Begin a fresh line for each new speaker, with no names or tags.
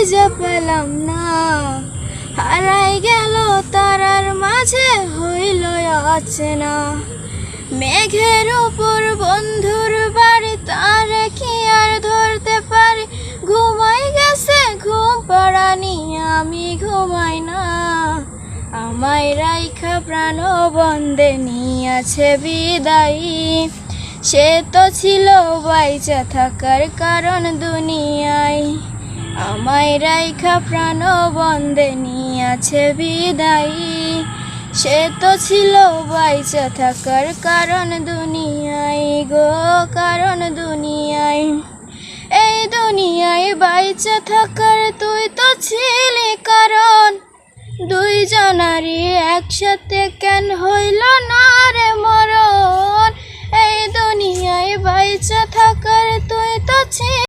খুঁজে পেলাম না। হারাই গেল তারার মাঝে হইল অচেনা। মেঘের উপর বন্ধুর বাড়ি, তারে কি আর ধরতে পারি? ঘুমাই গেছে ঘুম পড়ানি, আমি ঘুমাই না। আমায় রাইখা প্রাণ বন্দে নিয়াছে বিদায়ী। সে তো ছিল বাইচা থাকার কারণ দুনিয়ায়। আমায় রাইখা প্রাণ বন্দে নিয়াছে বিদায়ী। সে তো ছিল বাইচা থাকার কারণ দুনিয়ায় গো, কারণ দুনিয়ায়। এই দুনিয়ায় বাইচা থাকার তুই তো ছিলি কারণ। দুইজনারই একসাথে কেন হইল না রে মরণ? এই দুনিয়ায় বাইচা থাকার তুই তো ছিলি।